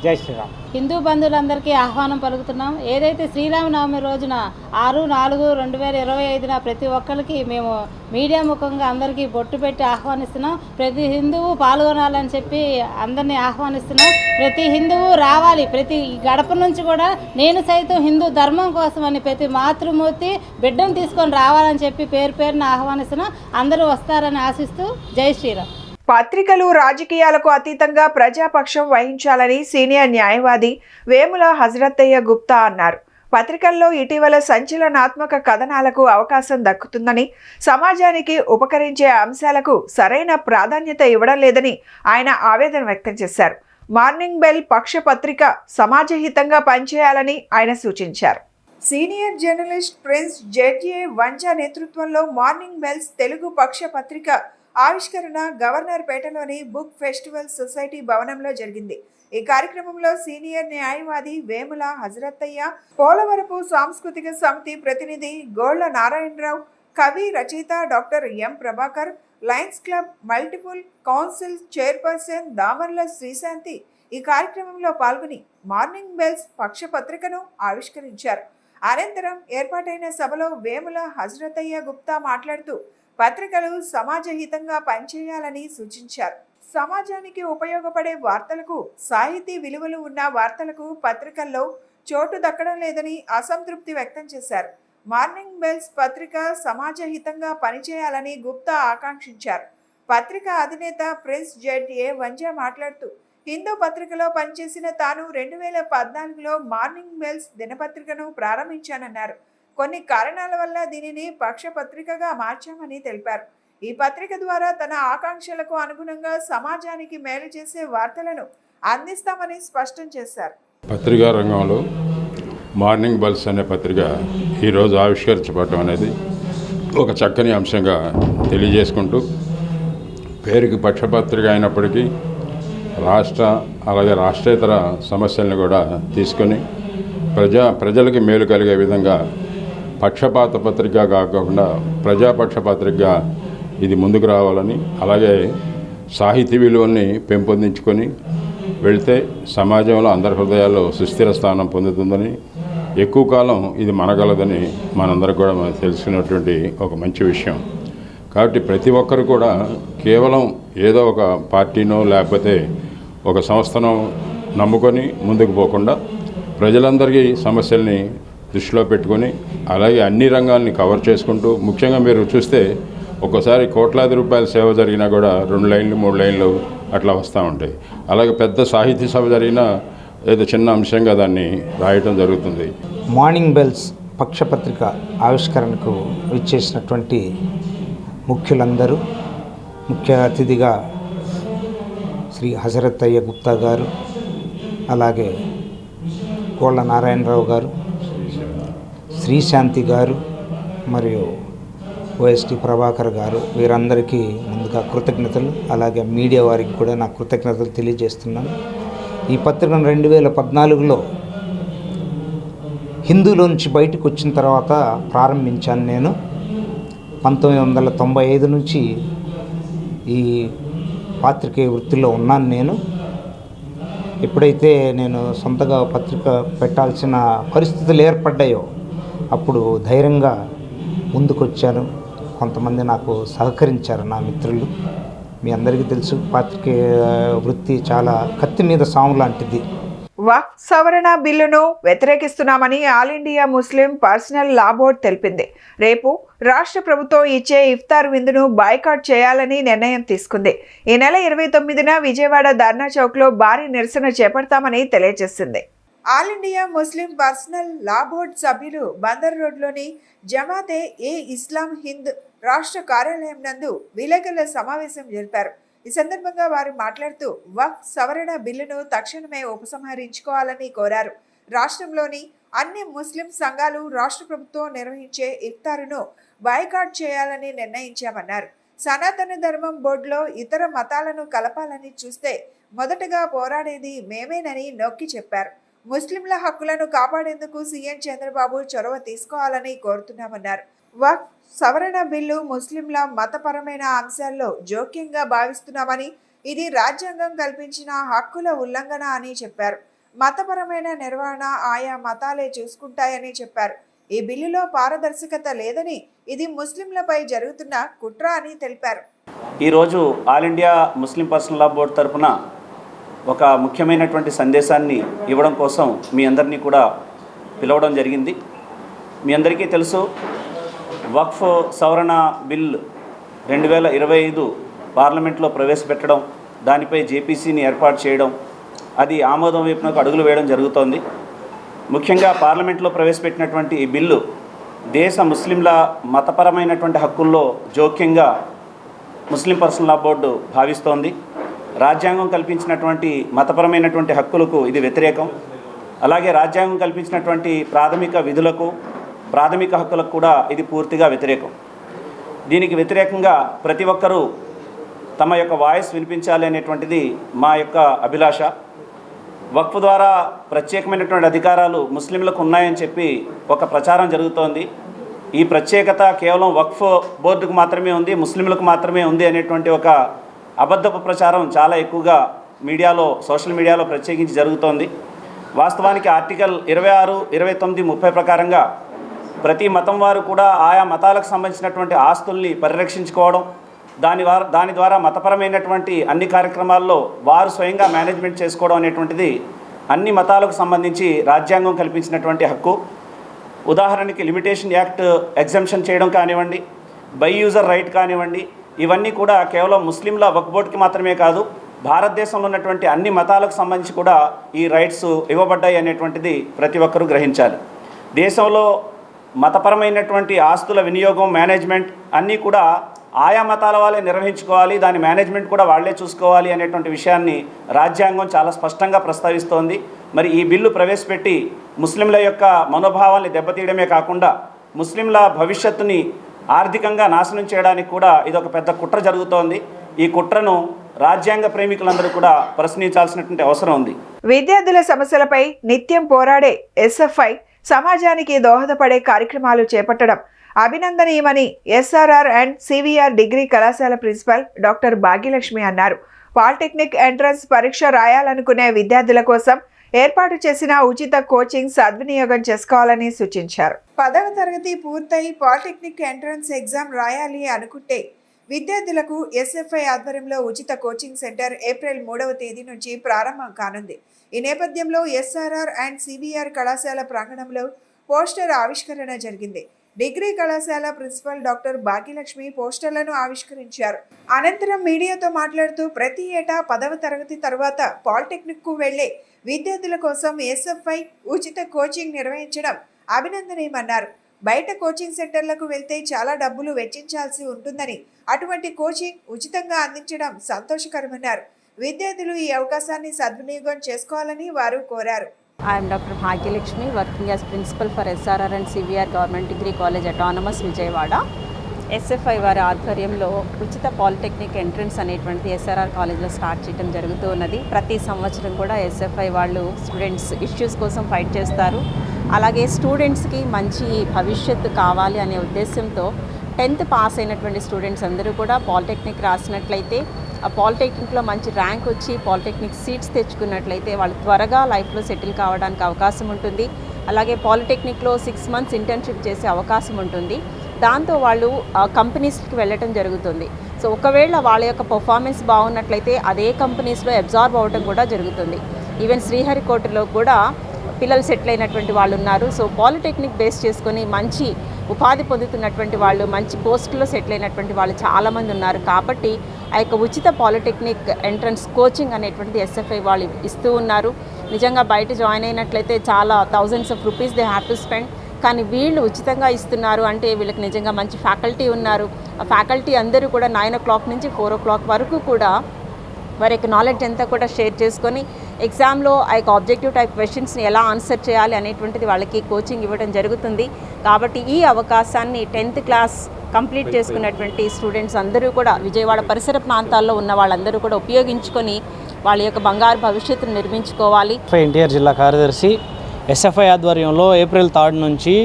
జై శ్రీరామ్. హిందూ బంధువులందరికీ ఆహ్వానం పలుకుతున్నాం. ఏదైతే శ్రీరామనవమి రోజున 6/4/2025 ప్రతి ఒక్కరికి మేము మీడియా ముఖంగా అందరికీ బొట్టు పెట్టి ఆహ్వానిస్తున్నాం. ప్రతి హిందువు పాల్గొనాలని చెప్పి అందరినీ ఆహ్వానిస్తున్నాం. ప్రతి హిందువు రావాలి. ప్రతి గడప నుంచి కూడా నేను సైతం హిందూ ధర్మం కోసం అని ప్రతి మాతృమూర్తి బిడ్డను తీసుకొని రావాలని చెప్పి పేరున ఆహ్వానిస్తున్నాం. అందరూ వస్తారని ఆశిస్తూ జై శ్రీరామ్. పత్రికలు రాజకీయాలకు అతీతంగా ప్రజాపక్షం వహించాలని సీనియర్ న్యాయవాది వేముల హజరత్తయ్య గుప్తా అన్నారు. పత్రికల్లో ఇటీవల సంచలనాత్మక కథనాలకు అవకాశం దక్కుతుందని, సమాజానికి ఉపకరించే అంశాలకు సరైన ప్రాధాన్యత ఇవ్వడం లేదని ఆయన ఆవేదన వ్యక్తం చేశారు. మార్నింగ్ బెల్ పక్ష పత్రిక సమాజహితంగా పనిచేయాలని ఆయన సూచించారు. Senior journalist prince ZA Vanja నేతృత్వంలో మార్నింగ్ బెల్స్ తెలుగు పక్ష పత్రిక ఆవిష్కరణ గవర్నర్ పేటలోని బుక్ ఫెస్టివల్ సొసైటీ భవనంలో జరిగింది. ఈ కార్యక్రమంలో సీనియర్ న్యాయవాది వేముల హజరత్తయ్య, పోలవరపు సాంస్కృతిక సమితి ప్రతినిధి గోళ్ల నారాయణరావు, కవి రచయిత doctor M Prabhakar, Lions club multiple council chairperson Damarla Srishanti ఈ కార్యక్రమంలో పాల్గొని మార్నింగ్ బెల్స్ పక్ష పత్రికను ఆవిష్కరించారు. అనంతరం ఏర్పాటైన సభలో వేముల హజరత్తయ్య గుప్తా మాట్లాడుతూ పత్రికలు సమాజహితంగా పనిచేయాలని సూచించారు. సమాజానికి ఉపయోగపడే వార్తలకు, సాహితీ విలువలు ఉన్న వార్తలకు పత్రికల్లో చోటు దక్కడం లేదని అసంతృప్తి వ్యక్తం చేశారు. మార్నింగ్ బెల్స్ పత్రిక సమాజహితంగా పనిచేయాలని గుప్తా ఆకాంక్షించారు. పత్రిక అధినేత ప్రిన్స్ జెడ్ఏ వంజా మాట్లాడుతూ హిందూ పత్రికలో పనిచేసిన తాను 2014లో మార్నింగ్ బెల్స్ దినపత్రికను ప్రారంభించానన్నారు. కొన్ని కారణాల వల్ల దీనిని పక్షపత్రికగా మార్చామని తెలిపారు. ఈ పత్రిక ద్వారా తన ఆకాంక్షలకు అనుగుణంగా సమాజానికి మేలు చేసే వార్తలను అందిస్తామని స్పష్టం చేశారు. పత్రికా రంగంలో మార్నింగ్ బల్స్ అనే పత్రిక ఈరోజు ఆవిష్కరించబడటం అనేది ఒక చక్కని అంశంగా తెలియజేసుకుంటూ, పేరుకి పక్షపత్రిక అయినప్పటికీ అలాగే రాష్ట్రేతర సమస్యలను కూడా తీసుకొని ప్రజలకి మేలు కలిగే విధంగా పక్షపాత పత్రిక కాకుండా ప్రజాపక్ష పత్రికగా ఇది ముందుకు రావాలని, అలాగే సాహితీ విలువల్ని పెంపొందించుకొని వెళితే సమాజంలో అందరి హృదయాల్లో సుస్థిర స్థానం పొందుతుందని, ఎక్కువ కాలం ఇది మనగలదని మనందరికి కూడా మనకు తెలిసినటువంటి ఒక మంచి విషయం. కాబట్టి ప్రతి ఒక్కరు కూడా కేవలం ఏదో ఒక పార్టీనో లేకపోతే ఒక సంస్థనో నమ్ముకొని ముందుకు పోకుండా ప్రజలందరికీ సమస్యల్ని దృష్టిలో పెట్టుకొని అలాగే అన్ని రంగాల్ని కవర్ చేసుకుంటూ, ముఖ్యంగా మీరు చూస్తే ఒక్కోసారి కోట్లాది రూపాయల సేవ జరిగినా కూడా 2 లైన్లు 3 లైన్లు అట్లా వస్తూ ఉంటాయి. అలాగే పెద్ద సాహితీ సభ జరిగినా ఏదో చిన్న అంశంగా దాన్ని రాయటం జరుగుతుంది. మార్నింగ్ బెల్స్ పక్షపత్రిక ఆవిష్కరణకు విచ్చేసినటువంటి ముఖ్యులందరూ, ముఖ్య అతిథిగా శ్రీ హజరత్ అయ్య గుప్తా గారు, అలాగే కోళ్ళ నారాయణరావు గారు, శ్రీశాంతి గారు మరియు ఓఎస్టీ ప్రభాకర్ గారు, వీరందరికీ ముందుగా కృతజ్ఞతలు, అలాగే మీడియా వారికి కూడా నా కృతజ్ఞతలు తెలియజేస్తున్నాను. ఈ పత్రికను 2014లో హిందూలో నుంచి బయటకు వచ్చిన తర్వాత ప్రారంభించాను నేను. 1995 నుంచి ఈ పాత్రికేయ వృత్తిలో ఉన్నాను నేను. ఎప్పుడైతే నేను సొంతగా పత్రిక పెట్టాల్సిన పరిస్థితులు ఏర్పడ్డాయో అప్పుడు ధైర్యంగా ముందుకొచ్చాను. కొంతమంది నాకు సహకరించారు, నా మిత్రులు. మీ అందరికీ తెలుసు, పాత్రికేయ వృత్తి చాలా కత్తి మీద సాము లాంటిది. వక్ఫ్ సవరణ బిల్లును వ్యతిరేకిస్తున్నామని ఆల్ ఇండియా ముస్లిం పర్సనల్ లా బోర్డు తెలిపింది. రేపు రాష్ట్ర ప్రభుత్వం ఇచ్చే ఇఫ్తార్ విందును బాయ్కాట్ చేయాలని నిర్ణయం తీసుకుంది. ఈ నెల 29న విజయవాడ ధర్నా చౌక్లో భారీ నిరసన చేపడతామని తెలియజేసింది. ఆల్ ఇండియా ముస్లిం పర్సనల్ లా బోర్డు సభ్యులు బందర్ రోడ్లోని జమాతే ఏ ఇస్లాం హింద్ రాష్ట్ర కార్యాలయం నందు విలేకరుల సమావేశం జరిపారు. ఈ సందర్భంగా వారు మాట్లాడుతూ వక్ఫ్ సవరణ బిల్లును తక్షణమే ఉపసంహరించుకోవాలని కోరారు. రాష్ట్రంలోని అన్ని ముస్లిం సంఘాలు రాష్ట్ర ప్రభుత్వం నిర్వహించే ఇఫ్తారును బాయ్కాట్ చేయాలని నిర్ణయించామన్నారు. సనాతన ధర్మం బోర్డులో ఇతర మతాలను కలపాలని చూస్తే మొదటగా పోరాడేది మేమేనని నొక్కి చెప్పారు. ముస్లింల హక్కులను కాపాడేందుకు సీఎం చంద్రబాబు చొరవ తీసుకోవాలని కోరుతున్నామన్నారు. వక్ఫ్ సవరణ బిల్లు ముస్లింల మతపరమైన అంశాల్లో జోక్యంగా భావిస్తున్నామని, ఇది రాజ్యాంగం కల్పించిన హక్కుల ఉల్లంఘన అని చెప్పారు. మతపరమైన నిర్వహణ ఆయా మతాలే చూసుకుంటాయని చెప్పారు. ఈ బిల్లులో పారదర్శకత లేదని, ఇది ముస్లింలపై జరుగుతున్న కుట్ర అని తెలిపారు. ఈరోజు ఆల్ ఇండియా ముస్లిం పర్సనల్ లా బోర్డు తరఫున ఒక ముఖ్యమైనటువంటి సందేశాన్ని ఇవ్వడం కోసం మీ అందరినీ కూడా పిలవడం జరిగింది. మీ అందరికీ తెలుసు, వక్ఫ్ సవరణ బిల్ 2025 పార్లమెంట్లో ప్రవేశపెట్టడం, దానిపై జేపీసీని ఏర్పాటు చేయడం, అది ఆమోదం వైపునకు అడుగులు వేయడం జరుగుతోంది. ముఖ్యంగా పార్లమెంట్లో ప్రవేశపెట్టినటువంటి ఈ బిల్లు దేశ ముస్లింల మతపరమైనటువంటి హక్కుల్లో జోక్యంగా ముస్లిం పర్సనల్ లా బోర్డు భావిస్తోంది. రాజ్యాంగం కల్పించినటువంటి మతపరమైనటువంటి హక్కులకు ఇది వ్యతిరేకం. అలాగే రాజ్యాంగం కల్పించినటువంటి ప్రాథమిక విధులకు, ప్రాథమిక హక్కులకు కూడా ఇది పూర్తిగా వ్యతిరేకం. దీనికి వ్యతిరేకంగా ప్రతి ఒక్కరూ తమ యొక్క వాయిస్ వినిపించాలి అనేటువంటిది మా యొక్క అభిలాష. వక్ఫ్ ద్వారా ప్రత్యేకమైనటువంటి అధికారాలు ముస్లింలకు ఉన్నాయని చెప్పి ఒక ప్రచారం జరుగుతోంది. ఈ ప్రత్యేకత కేవలం వక్ఫ్ బోర్డుకు మాత్రమే ఉంది, ముస్లింలకు మాత్రమే ఉంది అనేటువంటి ఒక అబద్ధపు ప్రచారం చాలా ఎక్కువగా మీడియాలో, సోషల్ మీడియాలో ప్రత్యేకించి జరుగుతోంది. వాస్తవానికి ఆర్టికల్ 26, 29, 30 ప్రకారంగా ప్రతి మతం వారు కూడా ఆయా మతాలకు సంబంధించినటువంటి ఆస్తుల్ని పరిరక్షించుకోవడం, దాని ద్వారా మతపరమైనటువంటి అన్ని కార్యక్రమాల్లో వారు స్వయంగా మేనేజ్మెంట్ చేసుకోవడం అనేటువంటిది అన్ని మతాలకు సంబంధించి రాజ్యాంగం కల్పించినటువంటి హక్కు. ఉదాహరణకి లిమిటేషన్ యాక్ట్ ఎగ్జంప్షన్ చేయడం కానివ్వండి, బై యూజర్ రైట్ కానివ్వండి, ఇవన్నీ కూడా కేవలం ముస్లింల వక్ఫ్ బోర్డుకి మాత్రమే కాదు, భారతదేశంలో ఉన్నటువంటి అన్ని మతాలకు సంబంధించి కూడా ఈ రైట్స్ ఇవ్వబడ్డాయి అనేటువంటిది ప్రతి ఒక్కరూ గ్రహించాలి. దేశంలో మతపరమైనటువంటి ఆస్తుల వినియోగం, మేనేజ్మెంట్ అన్నీ కూడా ఆయా మతాల వాళ్ళే నిర్వహించుకోవాలి, దాని మేనేజ్మెంట్ కూడా వాళ్లే చూసుకోవాలి అనేటువంటి విషయాన్ని రాజ్యాంగం చాలా స్పష్టంగా ప్రస్తావిస్తోంది. మరి ఈ బిల్లు ప్రవేశపెట్టి ముస్లింల యొక్క మనోభావాల్ని దెబ్బతీయడమే కాకుండా ముస్లింల భవిష్యత్తుని ఆర్థికంగా నాశనం చేయడానికి కూడా ఇదొక పెద్ద కుట్ర జరుగుతోంది. ఈ కుట్రను రాజ్యాంగ ప్రేమికులందరూ కూడా ప్రశ్నించాల్సినటువంటి అవసరం ఉంది. విద్యార్థుల సమస్యలపై నిత్యం పోరాడే ఎస్ఎఫ్ఐ సమాజానికి దోహదపడే కార్యక్రమాలు చేపట్టడం అభినందనీయమని ఎస్ఆర్ఆర్ అండ్ సివిఆర్ డిగ్రీ కళాశాల ప్రిన్సిపల్ డాక్టర్ భాగ్యలక్ష్మి అన్నారు. పాలిటెక్నిక్ ఎంట్రన్స్ పరీక్ష రాయాలనుకునే విద్యార్థుల కోసం ఏర్పాటు చేసిన ఉచిత కోచింగ్ సద్వినియోగం చేసుకోవాలని సూచించారు. 10వ తరగతి పూర్తయి పాలిటెక్నిక్ ఎంట్రన్స్ ఎగ్జామ్ రాయాలి అనుకుంటే విద్యార్థులకు ఎస్ఎఫ్ఐ ఆధ్వర్యంలో ఉచిత కోచింగ్ సెంటర్ ఏప్రిల్ 3వ తేదీ నుంచి ప్రారంభం కానుంది. ఈ నేపథ్యంలో ఎస్ఆర్ఆర్ అండ్ సివిఆర్ కళాశాల ప్రాంగణంలో పోస్టర్ ఆవిష్కరణ జరిగింది. డిగ్రీ కళాశాల ప్రిన్సిపల్ డాక్టర్ భాగ్యలక్ష్మి పోస్టర్లను ఆవిష్కరించారు. అనంతరం మీడియాతో మాట్లాడుతూ ప్రతి ఏటా 10వ తరగతి తర్వాత పాలిటెక్నిక్ కు వెళ్లే విద్యార్థుల కోసం ఎస్ఎఫ్ఐ ఉచిత కోచింగ్ నిర్వహించడం అభినందనీయమన్నారు. బయట కోచింగ్ సెంటర్లకు వెళ్తే చాలా డబ్బులు వెచ్చించాల్సి ఉంటుందని, అటువంటి కోచింగ్ ఉచితంగా అందించడం సంతోషకరమన్నారు. విద్యార్థులు ఈ అవకాశాన్ని సద్వినియోగం చేసుకోవాలని వారు కోరారు. I am Dr. Bhagyalakshmi, working as principal for SRR and CVR Government Degree College Autonomous Vijayawada. SFI వారి ఆధ్వర్యంలో ఉచిత పాలిటెక్నిక్ ఎంట్రన్స్ అనేటువంటిది ఎస్ఆర్ఆర్ కాలేజ్లో స్టార్ట్ చేయడం జరుగుతూ ఉన్నది. ప్రతి సంవత్సరం కూడా ఎస్ఎఫ్ఐ వాళ్ళు స్టూడెంట్స్ ఇష్యూస్ కోసం ఫైట్ చేస్తారు. అలాగే స్టూడెంట్స్కి మంచి భవిష్యత్తు కావాలి అనే ఉద్దేశంతో 10th పాస్ అయినటువంటి స్టూడెంట్స్ అందరూ కూడా పాలిటెక్నిక్ రాసినట్లయితే, ఆ పాలిటెక్నిక్లో మంచి ర్యాంక్ వచ్చి పాలిటెక్నిక్ సీట్స్ తెచ్చుకున్నట్లయితే వాళ్ళు త్వరగా లైఫ్లో సెటిల్ కావడానికి అవకాశం ఉంటుంది. అలాగే పాలిటెక్నిక్లో 6 months ఇంటర్న్షిప్ చేసే అవకాశం ఉంటుంది. దాంతో వాళ్ళు కంపెనీస్కి వెళ్ళటం జరుగుతుంది. సో ఒకవేళ వాళ్ళ యొక్క పర్ఫార్మెన్స్ బాగున్నట్లయితే అదే కంపెనీస్లో అబ్జార్బ్ అవ్వడం కూడా జరుగుతుంది. ఈవెన్ శ్రీహరికోటలో కూడా పిల్లలు సెటిల్ అయినటువంటి వాళ్ళు ఉన్నారు. సో పాలిటెక్నిక్ బేస్ చేసుకొని మంచి ఉపాధి పొందుతున్నటువంటి వాళ్ళు, మంచి పోస్టులో సెటిల్ అయినటువంటి వాళ్ళు చాలామంది ఉన్నారు. కాబట్టి ఆ యొక్క ఉచిత పాలిటెక్నిక్ ఎంట్రన్స్ కోచింగ్ అనేటువంటిది ఎస్ఎఫ్ఐ వాళ్ళు ఇస్తూ ఉన్నారు. నిజంగా బయట జాయిన్ అయినట్లయితే చాలా thousands of rupees they have to spend. కానీ వీళ్ళు ఉచితంగా ఇస్తున్నారు అంటే వీళ్ళకి నిజంగా మంచి ఫ్యాకల్టీ ఉన్నారు. ఆ ఫ్యాకల్టీ అందరూ కూడా 9 o'clock నుంచి 4 o'clock వరకు కూడా వారి యొక్క నాలెడ్జ్ అంతా కూడా షేర్ చేసుకొని ఎగ్జామ్లో ఆ యొక్క ఆబ్జెక్టివ్ టైప్ క్వశ్చన్స్ని ఎలా ఆన్సర్ చేయాలి అనేటువంటిది వాళ్ళకి కోచింగ్ ఇవ్వడం జరుగుతుంది. కాబట్టి ఈ అవకాశాన్ని 10th క్లాస్ కంప్లీట్ చేసుకున్నటువంటి స్టూడెంట్స్ అందరూ కూడా విజయవాడ పరిసర ప్రాంతాల్లో ఉన్న వాళ్ళందరూ కూడా ఉపయోగించుకొని వాళ్ళ యొక్క బంగారు భవిష్యత్తును నిర్మించుకోవాలి. ఎన్టీఆర్ జిల్లా కార్యదర్శి ఎస్ఎఫ్ఐ ఆధ్వర్యంలో ఏప్రిల్ 3 నుంచి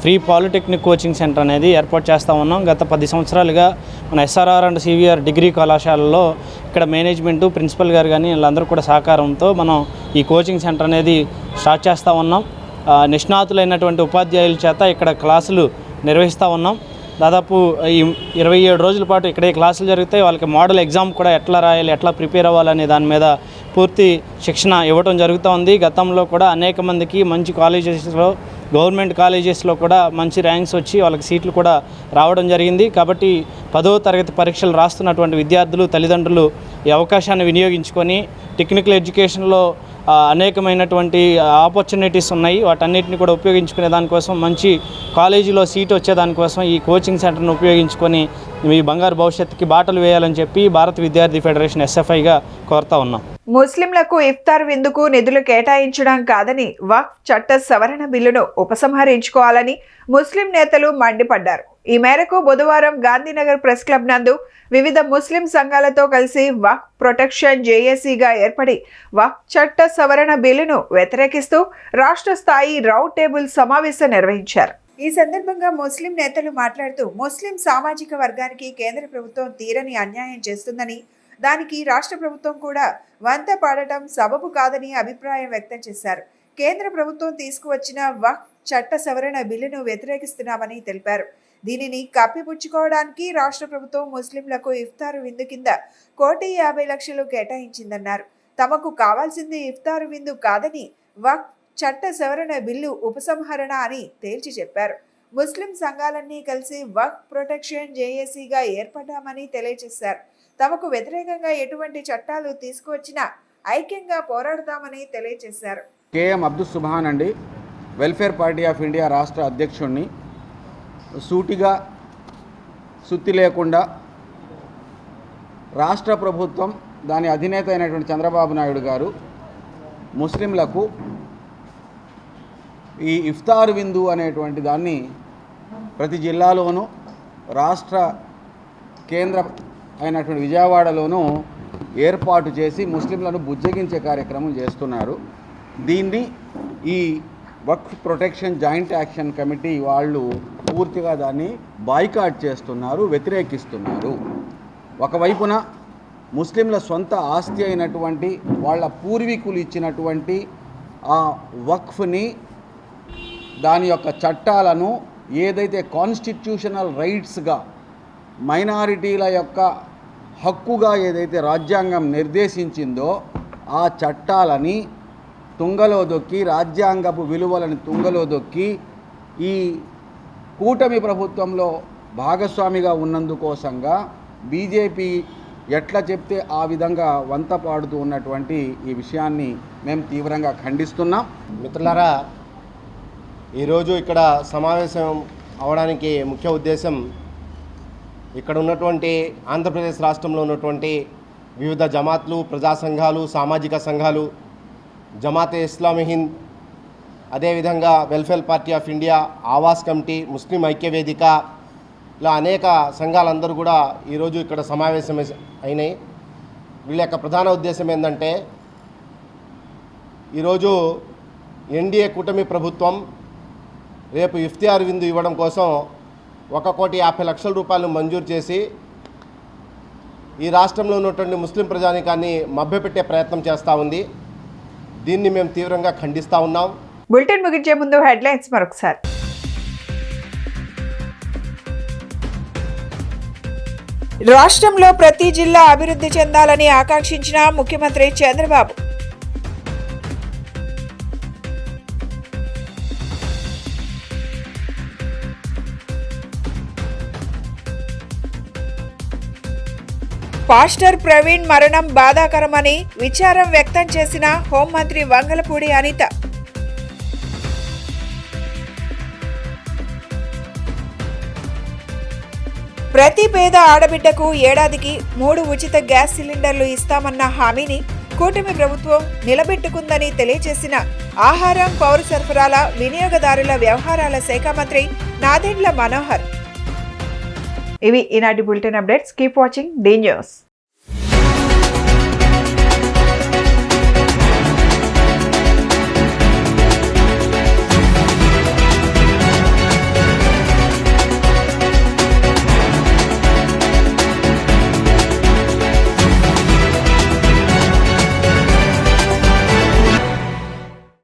ఫ్రీ పాలిటెక్నిక్ కోచింగ్ సెంటర్ అనేది ఏర్పాటు చేస్తూ ఉన్నాం. గత 10 సంవత్సరాలుగా మన ఎస్ఆర్ఆర్ అండ్ సివిఆర్ డిగ్రీ కళాశాలలో ఇక్కడ మేనేజ్మెంటు, ప్రిన్సిపల్ గారు కానీ వీళ్ళందరూ కూడా సహకారంతో మనం ఈ కోచింగ్ సెంటర్ అనేది స్టార్ట్ చేస్తూ ఉన్నాం. నిష్ణాతులైనటువంటి ఉపాధ్యాయుల చేత ఇక్కడ క్లాసులు నిర్వహిస్తూ ఉన్నాం. దాదాపు ఈ 27 రోజుల పాటు ఇక్కడే క్లాసులు జరుగుతాయి. వాళ్ళకి మోడల్ ఎగ్జామ్ కూడా ఎట్లా రాయాలి, ఎట్లా ప్రిపేర్ అవ్వాలనే దాని మీద పూర్తి శిక్షణ ఇవ్వడం జరుగుతూ ఉంది. గతంలో కూడా అనేక మందికి మంచి కాలేజెస్లో, గవర్నమెంట్ కాలేజెస్లో కూడా మంచి ర్యాంక్స్ వచ్చి వాళ్ళకి సీట్లు కూడా రావడం జరిగింది. కాబట్టి 10వ తరగతి పరీక్షలు రాస్తున్నటువంటి విద్యార్థులు, తల్లిదండ్రులు ఈ అవకాశాన్ని వినియోగించుకొని టెక్నికల్ ఎడ్యుకేషన్లో అనేకమైనటువంటి ఆపర్చునిటీస్ ఉన్నాయి. వాటన్నిటిని కూడా ఉపయోగించుకునే దానికోసం, మంచి కాలేజీలో సీట్ వచ్చేదానికోసం ఈ కోచింగ్ సెంటర్ను ఉపయోగించుకొని మీ బంగారు భవిష్యత్తుకి బాటలు వేయాలని చెప్పి భారత విద్యార్థి ఫెడరేషన్ ఎస్ఎఫ్ఐగా కోరుతా ఉన్నాం. ముస్లింలకు ఇఫ్తార్ విందుకు నిధులు కేటాయించడం కాదని వక్ఫ్ చట్ట సవరణ బిల్లును ఉపసంహరించుకోవాలని ముస్లిం నేతలు మండిపడ్డారు. ఈ మేరకు బుధవారం గాంధీనగర్ ప్రెస్ క్లబ్ నందు వివిధ ముస్లిం సంఘాలతో కలిసి వక్ఫ్ ప్రొటెక్షన్ జేఏసీగా ఏర్పడి వక్ఫ్ చట్ట సవరణ బిల్లును వ్యతిరేకిస్తూ రాష్ట్ర స్థాయి రౌండ్ టేబుల్ సమావేశం నిర్వహించారు. ఈ సందర్భంగా ముస్లిం నేతలు మాట్లాడుతూ ముస్లిం సామాజిక వర్గానికి కేంద్ర ప్రభుత్వం తీరని అన్యాయం చేస్తుందని, దానికి రాష్ట్ర ప్రభుత్వం కూడా వంత పాడటం సబబు కాదని అభిప్రాయం వ్యక్తం చేశారు. కేంద్ర ప్రభుత్వం తీసుకువచ్చిన వక్ఫ్ చట్ట సవరణ బిల్లును వ్యతిరేకిస్తున్నామని తెలిపారు. దీనిని కప్పిపుచ్చుకోవడానికి రాష్ట్ర ప్రభుత్వం ముస్లింలకు ఇఫ్తారు విందు కింద 1,50,00,000 కేటాయించిందన్నారు. తమకు కావాల్సింది ఇఫ్తారు విందు కాదని వక్ఫ్ చట్ట సవరణ బిల్లు ఉపసంహరణ అని తేల్చి చెప్పారు. ముస్లిం సంఘాలన్నీ కలిసి వక్ఫ్ ప్రొటెక్షన్ జేఏసీగా ఏర్పడ్డామని తెలియజేశారు. తమకు వ్యతిరేకంగా ఎటువంటి చట్టాలు తీసుకువచ్చినా ఐక్యంగా పోరాడతామని తెలియజేశారు. కేఎం అబ్దుల్ సుబ్హాన్ అండి, వెల్ఫేర్ పార్టీ ఆఫ్ ఇండియా రాష్ట్ర అధ్యక్షుడిని. సూటిగా సుత్తి లేకుండా రాష్ట్ర ప్రభుత్వం దాని అధినేత అయినటువంటి చంద్రబాబు నాయుడు గారు ముస్లింలకు ఈ ఇఫ్తార్ విందు అనేటువంటి దాన్ని ప్రతి జిల్లాలోనూ రాష్ట్ర కేంద్ర అయినటువంటి విజయవాడలోనూ ఏర్పాటు చేసి ముస్లింలను బుజ్జగించే కార్యక్రమం చేస్తున్నారు. దీన్ని ఈ వక్ఫ్ ప్రొటెక్షన్ జాయింట్ యాక్షన్ కమిటీ వాళ్ళు పూర్తిగా దాన్ని బాయ్కాట్ చేస్తున్నారు, వ్యతిరేకిస్తున్నారు. ఒకవైపున ముస్లింల సొంత ఆస్తి అయినటువంటి వాళ్ళ పూర్వీకులు ఇచ్చినటువంటి ఆ వక్ఫ్ని, దాని యొక్క చట్టాలను ఏదైతే కాన్స్టిట్యూషనల్ రైట్స్గా మైనారిటీల యొక్క హక్కుగా ఏదైతే రాజ్యాంగం నిర్దేశించిందో ఆ చట్టాలని తుంగలో దొక్కి, రాజ్యాంగపు విలువలను తుంగలో దొక్కి ఈ కూటమి ప్రభుత్వంలో భాగస్వామిగా ఉన్నందుకోసంగా బీజేపీ ఎట్లా చెప్తే ఆ విధంగా వంత పాడుతూ ఉన్నటువంటి ఈ విషయాన్ని మేము తీవ్రంగా ఖండిస్తున్నాం. మిత్రులారా, ఈరోజు ఇక్కడ సమావేశం అవడానికి ముఖ్య ఉద్దేశం ఇక్కడ ఉన్నటువంటి ఆంధ్రప్రదేశ్ రాష్ట్రంలో ఉన్నటువంటి వివిధ జమాత్లు, ప్రజా సంఘాలు, సామాజిక సంఘాలు, జమాతే ఇస్లామీ హింద్, అదేవిధంగా welfare party of India, Awaaz committee, Muslim Aikyavedika, ఇలా అనేక సంఘాలందరూ కూడా ఈరోజు ఇక్కడ సమావేశం అయినాయి. వీళ్ళ యొక్క ప్రధాన ఉద్దేశం ఏంటంటే, ఈరోజు ఎన్డీఏ కూటమి ప్రభుత్వం రేపు ఇఫ్తియార్ విందు ఇవ్వడం కోసం 1,50,00,000 రూపాయలు మంజూరు చేసి ఈ రాష్ట్రంలో ఉన్నటువంటి ముస్లిం ప్రజానీకాన్ని మభ్యపెట్టే ప్రయత్నం చేస్తూ ఉంది. దీన్ని మేము తీవ్రంగా ఖండిస్తూ ఉన్నాం. బులెటిన్ ముగించే ముందు హెడ్లైన్స్ మరొకసారి. రాష్ట్రంలో ప్రతి జిల్లా అభివృద్ధి చెందాలని ఆకాంక్షించిన ముఖ్యమంత్రి చంద్రబాబు. పాస్టర్ ప్రవీణ్ మరణం బాధాకరమని విచారం వ్యక్తం చేసిన హోంమంత్రి వంగలపూడి అనిత. ప్రతి పేద ఆడబిడ్డకు ఏడాదికి 3 ఉచిత గ్యాస్ సిలిండర్లు ఇస్తామన్న హామీని కూటమి ప్రభుత్వం నిలబెట్టుకుందని తెలియజేసిన ఆహారం, పౌర సరఫరాల, వినియోగదారుల వ్యవహారాల శాఖ మంత్రి నాదెండ్ల మనోహర్. ఇవి ఈనాటి bulletin updates. Keep watching the news.